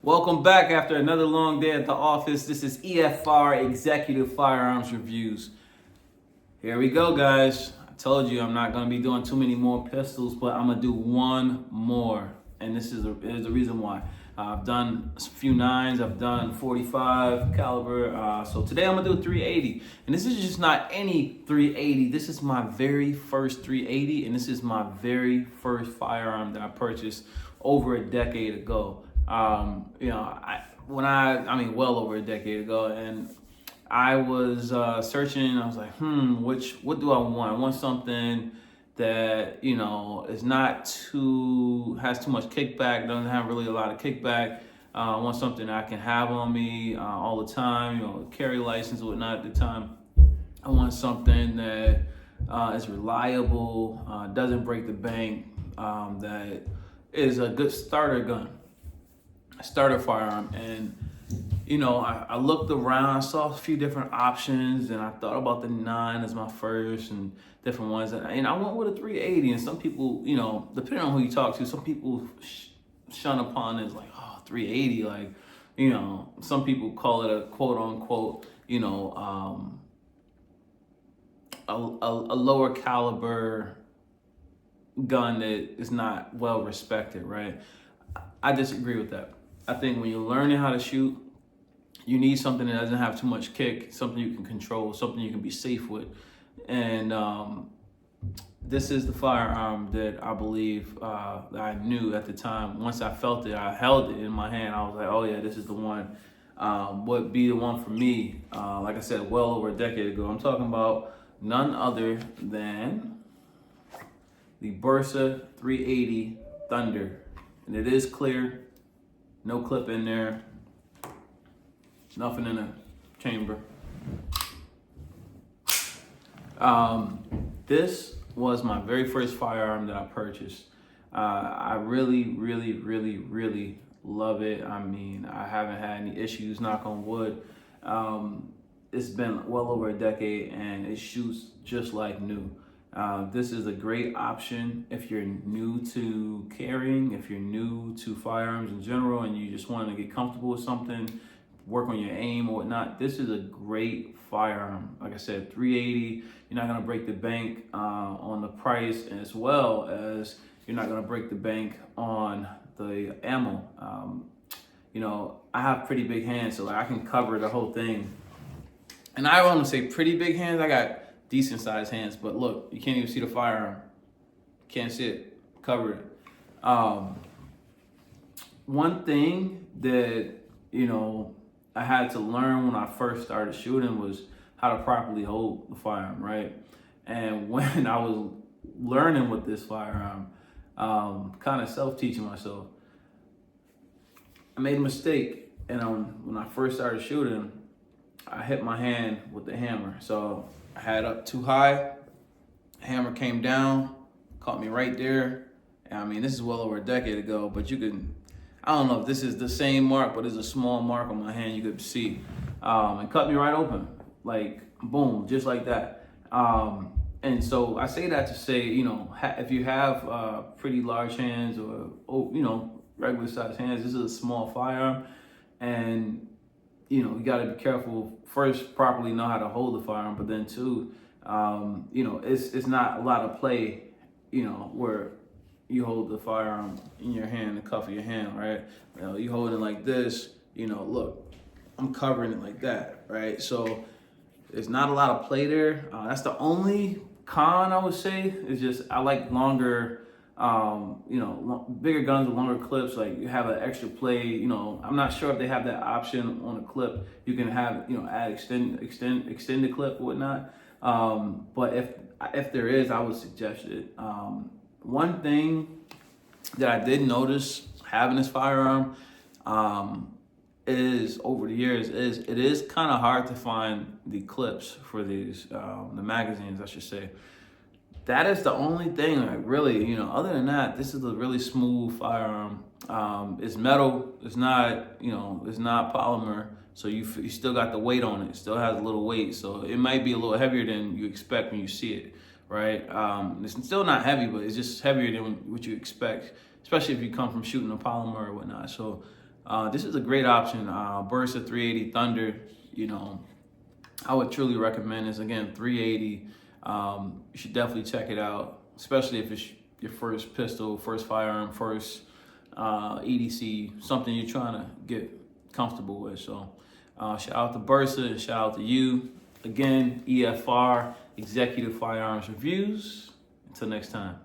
Welcome back after another long day at the office. This is EFR Executive Firearms Reviews. Here we go, guys. I told you I'm not going to be doing too many more pistols, but I'm going to do one more. And this is the reason why. I've done a few 9s, I've done 45 caliber. So today I'm going to do a 380. And this is just not any 380. This is my very first 380, and this is my very first firearm that I purchased over a decade ago. Well over a decade ago, and I was searching. I was like, what do I want? I want something that is not has too much kickback, doesn't have really a lot of kickback. I want something I can have on me all the time. Carry license and whatnot at the time. I want something that is reliable, doesn't break the bank, that is a good starter firearm. And I looked around, I saw a few different options, and I thought about the 9 as my first and different ones, and I went with a 380. And some people, depending on who you talk to, some people shun upon it as like, oh, 380, like, some people call it a quote unquote, a lower caliber gun that is not well respected, right? I disagree with that. I think when you're learning how to shoot, you need something that doesn't have too much kick, something you can control, something you can be safe with. And this is the firearm that I believe that I knew at the time. Once I felt it, I held it in my hand. I was like, oh yeah, this is the one. Would be the one for me. Like I said, well over a decade ago. I'm talking about none other than the Bursa 380 Thunder. And it is clear, no clip in there, nothing in the chamber. This was my very first firearm that I purchased. I really, really, really, really love it. I mean, I haven't had any issues, knock on wood. It's been well over a decade, and it shoots just like new. This is a great option if you're new to carrying, if you're new to firearms in general, and you just want to get comfortable with something, work on your aim or whatnot. This is a great firearm. Like I said, 380, you're not going to break the bank on the price, as well as you're not going to break the bank on the ammo. I have pretty big hands, so I can cover the whole thing. And I want to say pretty big hands. I got decent sized hands, but look, you can't even see the firearm. Can't see it, cover it. One thing that, I had to learn when I first started shooting was how to properly hold the firearm, right? And when I was learning with this firearm, kind of self-teaching myself, I made a mistake. And when I first started shooting, I hit my hand with the hammer. So I had up too high, hammer came down, caught me right there. And I mean, this is well over a decade ago, but I don't know if this is the same mark, but it's a small mark on my hand you could see. And cut me right open, like boom, just like that. And so I say that to say, if you have pretty large hands or, regular sized hands, this is a small firearm. And you got to be careful. First, properly know how to hold the firearm, but then two, it's not a lot of play, where you hold the firearm in your hand, the cuff of your hand, right? You hold it like this, look, I'm covering it like that, right? So there's not a lot of play there. That's the only con I would say. Is just I like longer, bigger guns with longer clips. Like you have an extra play. I'm not sure if they have that option on a clip. You can have add extend the clip or whatnot. But if there is, I would suggest it. One thing that I did notice having this firearm is over the years is it is kind of hard to find the clips for these the magazines, I should say. That is the only thing, like really, other than that, this is a really smooth firearm. It's metal, it's not, it's not polymer, so you still got the weight on it. It still has a little weight, so it might be a little heavier than you expect when you see it, right? It's still not heavy, but it's just heavier than what you expect, especially if you come from shooting a polymer or whatnot. So this is a great option. Bursa 380 Thunder, you know, I would truly recommend this. Again, 380. You should definitely check it out, especially if it's your first pistol, first firearm, first EDC, something you're trying to get comfortable with. So shout out to Bursa and shout out to you. Again, EFR, Executive Firearms Reviews. Until next time.